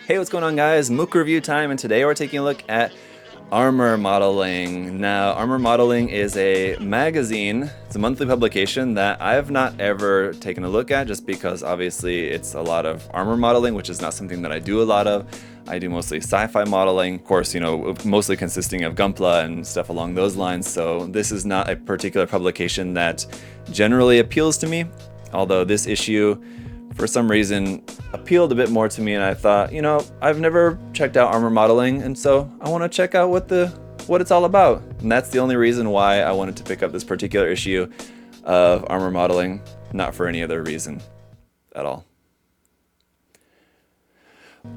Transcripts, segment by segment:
Hey, what's going on, guys? MOOC review time, and today we're taking a look at Armor Modeling. Now, Armor Modeling is a magazine. It's a monthly publication that I have not ever taken a look at, just because obviously it's a lot of armor modeling, which is not something that I do a lot of. I do mostly sci-fi modeling, of course, mostly consisting of Gunpla and stuff along those lines. So this is not a particular publication that generally appeals to me, although this issue, for some reason, appealed a bit more to me, and I thought, I've never checked out armor modeling, and so I want to check out what it's all about. And that's the only reason why I wanted to pick up this particular issue of armor modeling, not for any other reason at all.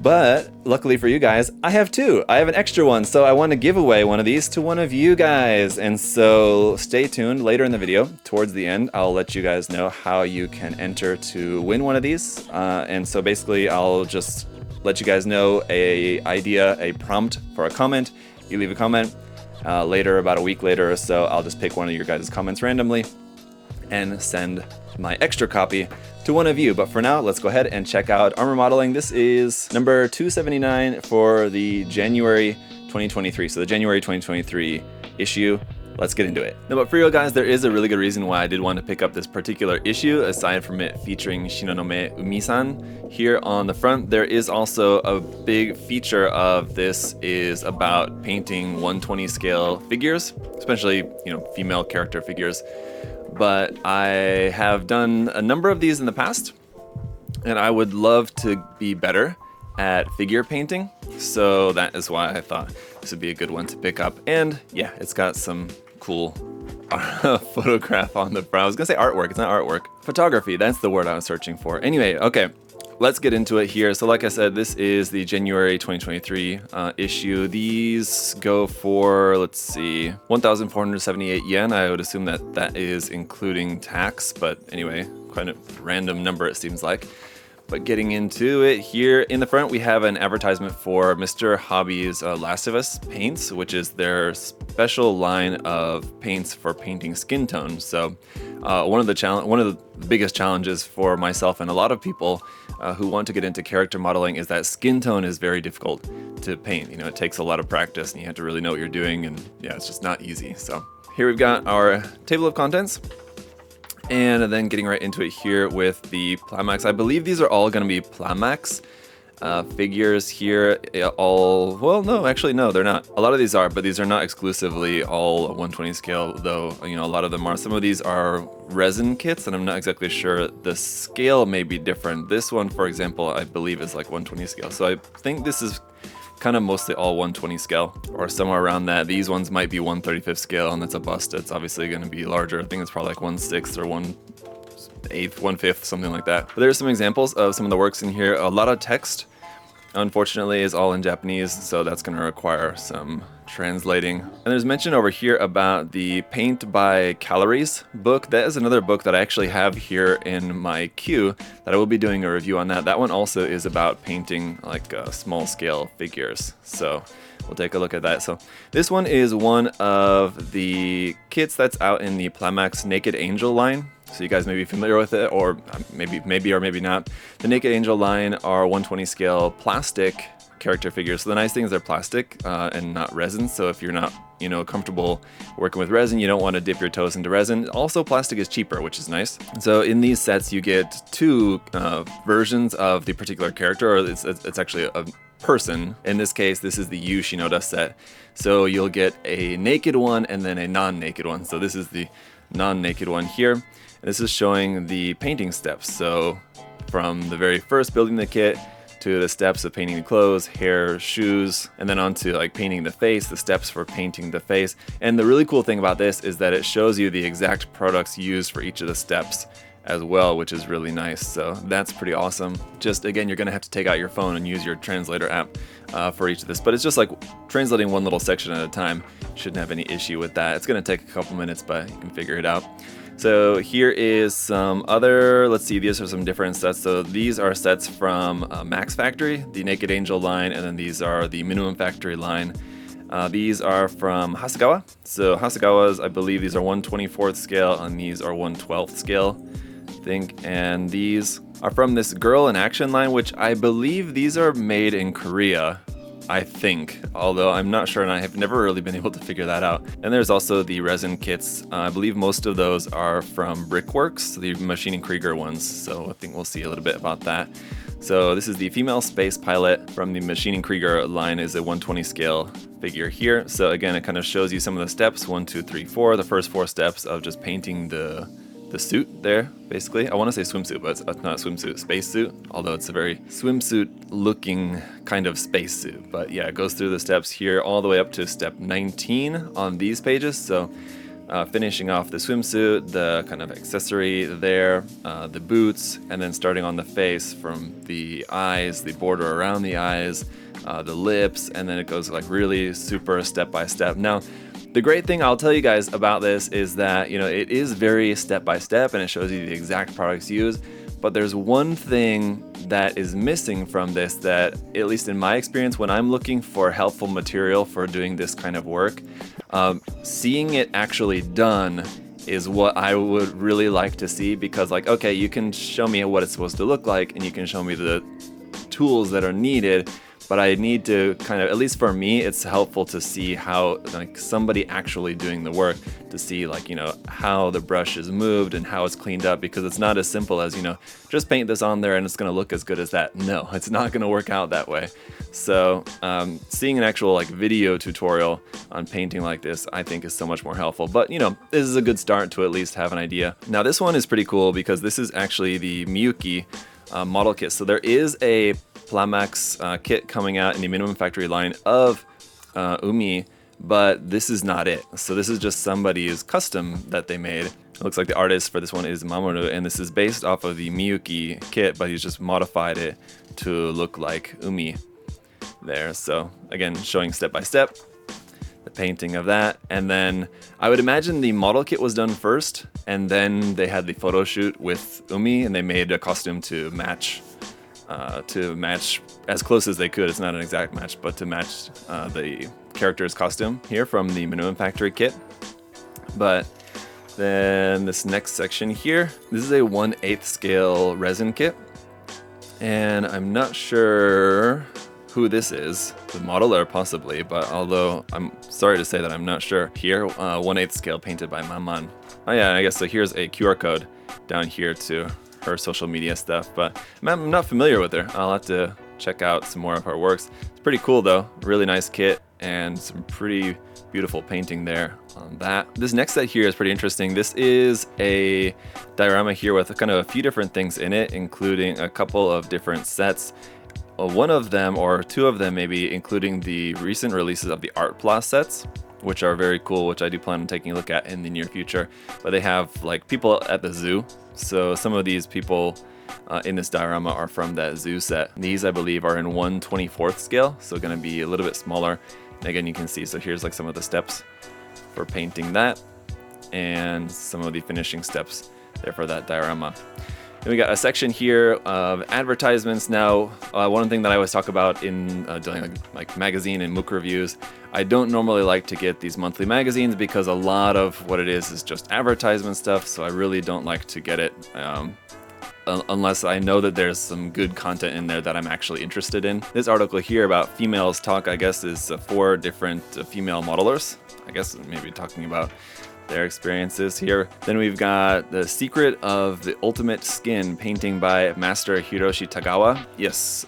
But luckily for you guys, I have two. I have an extra one, so I want to give away one of these to one of you guys. And so stay tuned. Later in the video, towards the end, I'll let you guys know how you can enter to win one of these. And so basically, I'll just let you guys know a prompt for a comment. You leave a comment. Later, about a week later or so, I'll just pick one of your guys' comments randomly and send my extra copy to one of you. But for now, let's go ahead and check out Armor Modeling. This is number 279 for the January 2023. So the January 2023 issue. Let's get into it. Now, but for you guys, there is a really good reason why I did want to pick up this particular issue, aside from it featuring Shinonome Umi-san. Here on the front, there is also a big feature of this is about painting 120 scale figures, especially, female character figures. But I have done a number of these in the past, and I would love to be better at figure painting. So that is why I thought this would be a good one to pick up. And yeah, it's got some cool photograph on the front. I was gonna say artwork, it's not artwork. Photography, that's the word I was searching for. Anyway, okay. Let's get into it here. So like I said, this is the January 2023 issue. These go for, 1,478 yen. I would assume that is including tax, but anyway, quite a random number it seems like. But getting into it, here in the front we have an advertisement for Mr. Hobby's Last of Us paints, which is their special line of paints for painting skin tones. So one of the biggest challenges for myself and a lot of people who want to get into character modeling is that skin tone is very difficult to paint. It takes a lot of practice and you have to really know what you're doing, and yeah, it's just not easy. So here we've got our table of contents. And then getting right into it here with the Plamax. I believe these are all going to be Plamax figures here. No, they're not. A lot of these are, but these are not exclusively all 120 scale, though, a lot of them are. Some of these are resin kits, and I'm not exactly sure. The scale may be different. This one, for example, I believe is like 120 scale. So I think this is kind of mostly all 120 scale or somewhere around that. These ones might be 1/35 scale, and that's a bust. It's obviously going to be larger. I think it's probably like 1/6 or 1/8, 1/5, something like that. But there's some examples of some of the works in here. A lot of text, unfortunately, is all in Japanese, so that's going to require some translating. And there's mention over here about the Paint by Calories book. That is another book that I actually have here in my queue that I will be doing a review on that. That one also is about painting like small scale figures. So we'll take a look at that. So this one is one of the kits that's out in the Plamax Naked Angel line. So you guys may be familiar with it, or maybe not. The Naked Angel line are 120 scale plastic character figures. So the nice thing is they're plastic and not resin. So if you're not, comfortable working with resin, you don't want to dip your toes into resin. Also, plastic is cheaper, which is nice. So in these sets, you get two versions of the particular character, or it's actually a person. In this case, this is the Yu Shinoda set. So you'll get a naked one and then a non-naked one. So this is the non-naked one here. And this is showing the painting steps. So from the very first building the kit to the steps of painting the clothes, hair, shoes, and then onto like painting the face, the steps for painting the face. And the really cool thing about this is that it shows you the exact products used for each of the steps as well, which is really nice. So that's pretty awesome. Just again, you're gonna have to take out your phone and use your translator app for each of this, but it's just like translating one little section at a time. Shouldn't have any issue with that. It's gonna take a couple minutes, but you can figure it out. So here is some other, these are some different sets. So these are sets from Max Factory, the Naked Angel line, and then these are the Minimum Factory line. These are from Hasegawa. So Hasegawa's, I believe these are 1/24 scale, and these are 1/12 scale. think. And these are from this Girl in Action line, which I believe these are made in Korea, I think, although I'm not sure and I have never really been able to figure that out. And there's also the resin kits. I believe most of those are from Brickworks, the Maschinen Krieger ones, so I think we'll see a little bit about that. So this is the female space pilot from the Maschinen Krieger line, is a 120 scale figure here. So again, it kind of shows you some of the steps, 1, 2, 3, 4, the first 4 steps of just painting the suit there, basically. I want to say swimsuit, but it's not a swimsuit, spacesuit, although it's a very swimsuit looking kind of spacesuit. But yeah, it goes through the steps here all the way up to step 19 on these pages. So finishing off the swimsuit, the kind of accessory there, the boots, and then starting on the face from the eyes, the border around the eyes, the lips, and then it goes like really super step by step. Now, the great thing I'll tell you guys about this is that, it is very step by step and it shows you the exact products used, but there's one thing that is missing from this that, at least in my experience, when I'm looking for helpful material for doing this kind of work, seeing it actually done is what I would really like to see, because like, okay, you can show me what it's supposed to look like and you can show me the tools that are needed, but I need to kind of, at least for me, it's helpful to see how like somebody actually doing the work, to see like, how the brush is moved and how it's cleaned up, because it's not as simple as, just paint this on there and it's going to look as good as that. No, it's not going to work out that way. So seeing an actual like video tutorial on painting like this, I think is so much more helpful. But this is a good start to at least have an idea. Now this one is pretty cool because this is actually the Miyuki model kit. So there is a Plamax kit coming out in the minimum factory line of Umi, but this is not it. So this is just somebody's custom that they made. It looks like the artist for this one is Mamoru, and this is based off of the Miyuki kit, but he's just modified it to look like Umi there. So again, showing step by step the painting of that. And then I would imagine the model kit was done first, and then they had the photo shoot with Umi and they made a costume to match as close as they could. It's not an exact match, but to match the character's costume here from the Minimum Factory kit. But then this next section here, this is a 1/8 scale resin kit, and I'm not sure who this is, the modeler possibly, but although I'm sorry to say that I'm not sure. Here, 1/8 scale painted by Maman. Oh yeah, I guess so. Here's a QR code down here to her social media stuff, but I'm not familiar with her. I'll have to check out some more of her works. It's pretty cool though, really nice kit and some pretty beautiful painting there on that. This next set here is pretty interesting. This is a diorama here with kind of a few different things in it, including a couple of different sets. One of them, or two of them maybe, including the recent releases of the Art Plus sets, which are very cool, which I do plan on taking a look at in the near future. But they have like people at the zoo. So some of these people in this diorama are from that zoo set. These, I believe, are in 1/24 scale, so going to be a little bit smaller. And again, you can see, so here's like some of the steps for painting that and some of the finishing steps there for that diorama. Then we got a section here of advertisements. Now, one thing that I always talk about in doing like magazine and MOOC reviews, I don't normally like to get these monthly magazines because a lot of what it is just advertisement stuff. So I really don't like to get it unless I know that there's some good content in there that I'm actually interested in. This article here about females talk, I guess, is 4 different female modelers. I guess maybe talking about their experiences here. Then we've got The Secret of the Ultimate Skin, painting by Master Hiroshi Tagawa. Yes,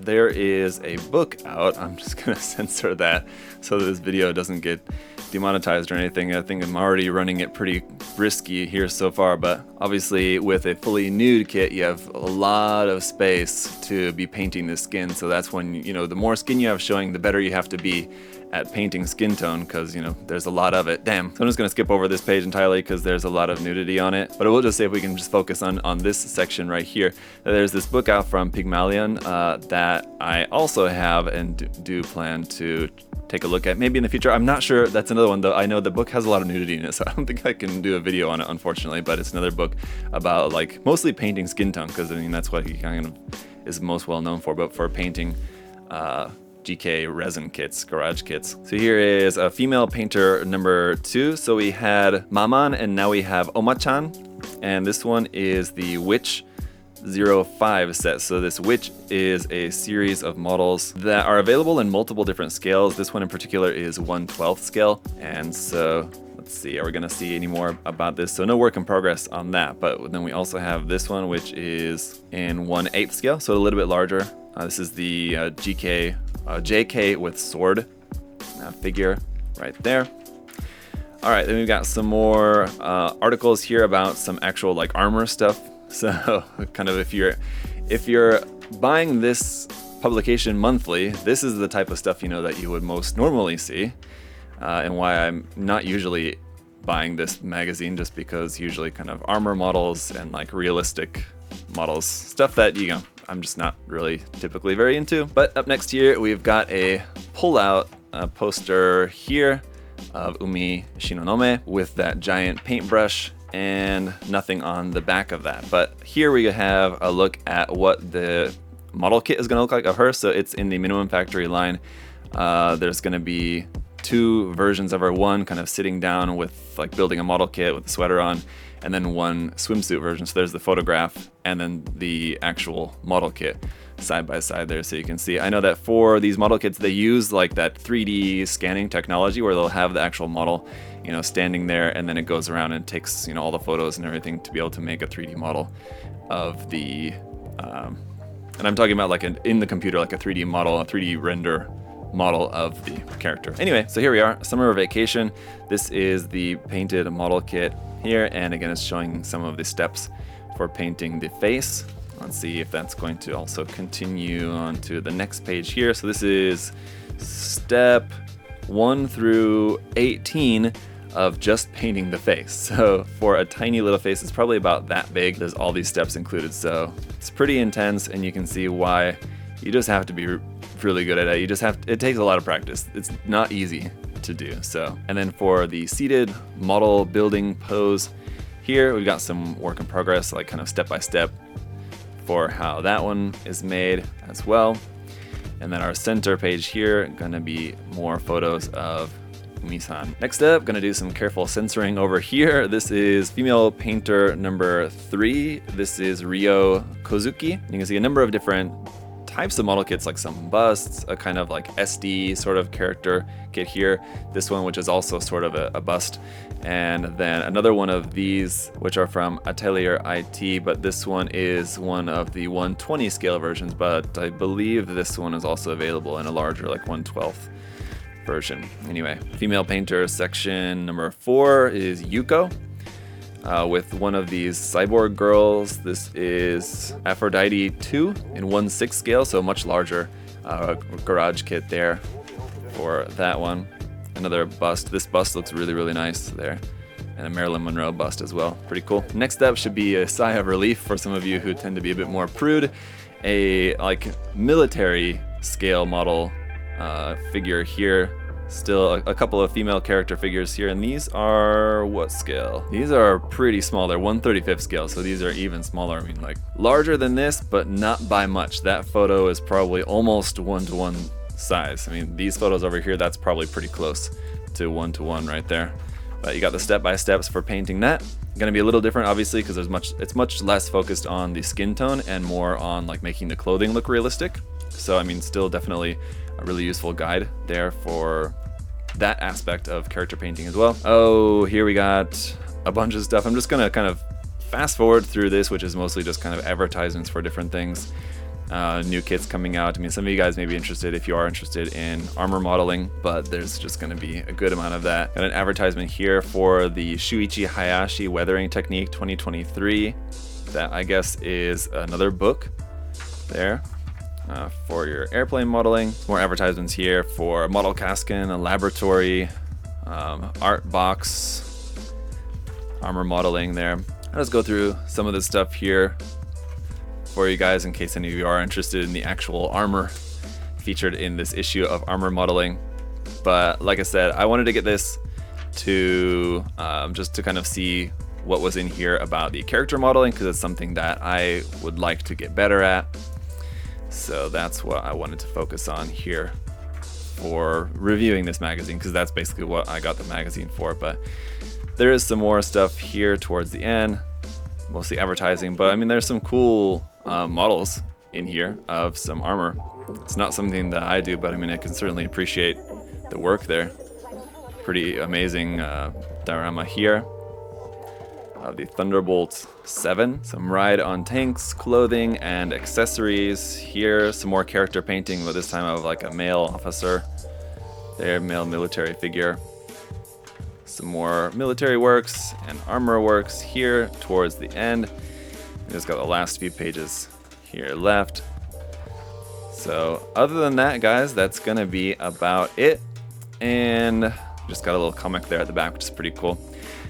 there is a book out. I'm just gonna censor that so that this video doesn't get demonetized or anything. I think I'm already running it pretty risky here so far, but obviously with a fully nude kit, you have a lot of space to be painting the skin. So that's when, the more skin you have showing, the better you have to be at painting skin tone, because there's a lot of it. Damn. So I'm just gonna skip over this page entirely because there's a lot of nudity on it, but I will just say if we can just focus on this section right here. There's this book out from Pygmalion that I also have and do plan to take a look at maybe in the future. I'm not sure. That's another one though. I know the book has a lot of nudity in it, so I don't think I can do a video on it, unfortunately, but it's another book about like mostly painting skin tone, because that's what he kind of is most well known for, but for painting GK resin kits, garage kits. So here is a female painter number 2. So we had Maman and now we have Oma-chan. and this one is the Witch 05 set. So this Witch is a series of models that are available in multiple different scales. This one in particular is 1/12 scale, and so let's see, are we going to see any more about this? So no work in progress on that, but then we also have this one, which is in 1/8 scale, so a little bit larger. This is the JK with sword figure right there. All right, then we've got some more articles here about some actual like armor stuff. So kind of if you're buying this publication monthly, this is the type of stuff, you know, that you would most normally see, and why I'm not usually buying this magazine, just because usually kind of armor models and like realistic models, stuff that, you know, I'm just not really typically very into. But up next here, we've got a pull-out poster here of Umi Shinonome with that giant paintbrush, and nothing on the back of that. But here we have a look at what the model kit is going to look like of her. So it's in the minimum factory line. There's going to be 2 versions of her, one kind of sitting down with like building a model kit with a sweater on, and then one swimsuit version. So there's the photograph and then the actual model kit side by side there, so you can see. I know that for these model kits, they use like that 3D scanning technology where they'll have the actual model, you know, standing there, and then it goes around and takes, you know, all the photos and everything to be able to make a 3D model of the, and I'm talking about like in the computer, like a 3D model, a 3D render model of the character. Anyway, so here we are, Summer Vacation. This is the painted model kit here, and again, it's showing some of the steps for painting the face. Let's see if that's going to also continue on to the next page here. So this is step 1 through 18 of just painting the face. So for a tiny little face, it's probably about that big. There's all these steps included, so it's pretty intense, and you can see why you just have to be really good at it. It takes a lot of practice. It's not easy to do. So, and then for the seated model building pose here, we've got some work in progress, like kind of step by step for how that one is made as well. And then our center page here, gonna be more photos of Umi-san. Next up, gonna do some careful censoring over here. This is female painter number 3. This is Ryo Kozuki. You can see a number of different types of model kits, like some busts, a kind of like SD sort of character kit here. This one, which is also sort of a bust. And then another one of these, which are from Atelier IT, but this one is one of the 1/20 scale versions, but I believe this one is also available in a larger, like 1/12 version. Anyway, female painter section number 4 is Yuko, with one of these cyborg girls. This is Aphrodite 2 in 1/6 scale, so much larger garage kit there for that one. Another bust. This bust looks really, really nice there. And a Marilyn Monroe bust as well. Pretty cool. Next up should be a sigh of relief for some of you who tend to be a bit more prude. A like military scale model figure here. Still a couple of female character figures here, and these are what scale? These are pretty small. They're 1/35 scale, so these are even smaller. I mean, like larger than this, but not by much. That photo is probably almost 1-to-1 size. I mean, these photos over here, that's probably pretty close to 1-to-1 right there. But you got the step-by-steps for painting that. Gonna be a little different, obviously, because it's much less focused on the skin tone and more on like making the clothing look realistic. So I mean, still definitely a really useful guide there for that aspect of character painting as well. Oh, here we got a bunch of stuff. I'm just gonna kind of fast forward through this, which is mostly just kind of advertisements for different things. New kits coming out. I mean, some of you guys may be interested if you are interested in armor modeling, but there's just going to be a good amount of that. Got an advertisement here for the Shuichi Hayashi Weathering Technique 2023. That I guess is another book there for your airplane modeling. More advertisements here for Model Kaskin, a laboratory, art box, armor modeling there. I'll just go through some of this stuff here for you guys in case any of you are interested in the actual armor featured in this issue of Armor Modeling. But like I said, I wanted to get this to just to kind of see what was in here about the character modeling, because it's something that I would like to get better at. So that's what I wanted to focus on here for reviewing this magazine, because that's basically what I got the magazine for. But there is some more stuff here towards the end. mostly advertising, but I mean, there's some cool models in here of some armor. It's not something that I do, but I mean, I can certainly appreciate the work there. Pretty amazing diorama here of the Thunderbolt 7. Some ride on tanks, clothing, and accessories. Here, some more character painting, but this time of like a male officer. There, male military figure. Some more military works and armor works here towards the end. We just got the last few pages here left. So other than that, guys, that's gonna be about it. And just got a little comic there at the back, which is pretty cool.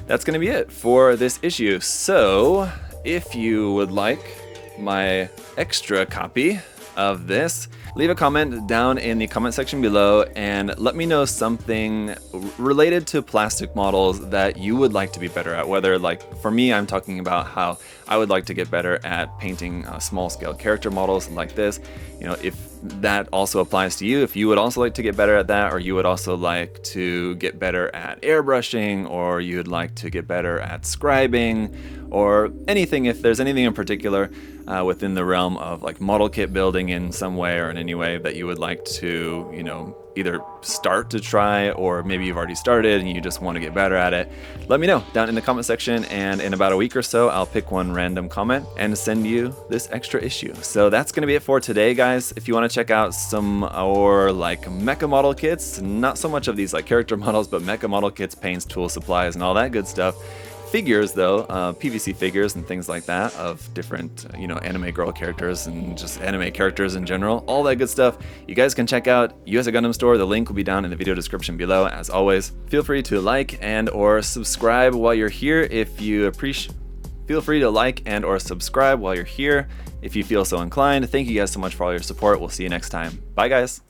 That's gonna be it for this issue. So if you would like my extra copy of this, leave a comment down in the comment section below and let me know something related to plastic models that you would like to be better at. Whether, like for me, I'm talking about how I would like to get better at painting small scale character models like this. You know, if that also applies to you, if you would also like to get better at that, or you would also like to get better at airbrushing, or you would like to get better at scribing, or anything, if there's anything in particular within the realm of like model kit building in some way or in any way that you would like to, you know, either start to try, or maybe you've already started and you just want to get better at it, let me know down in the comment section, and in about a week or so I'll pick one random comment and send you this extra issue. So that's going to be it for today, guys. If you want to check out some more like mecha model kits, not so much of these like character models, but mecha model kits, paints, tools, supplies, and all that good stuff. Figures though, PVC figures and things like that of different, you know, anime girl characters and just anime characters in general, all that good stuff. You guys can check out USA Gundam Store. The link will be down in the video description below. As always, feel free to like and or subscribe while you're here if you appreciate. Feel free to like and or subscribe while you're here if you feel so inclined. Thank you guys so much for all your support. We'll see you next time. Bye, guys.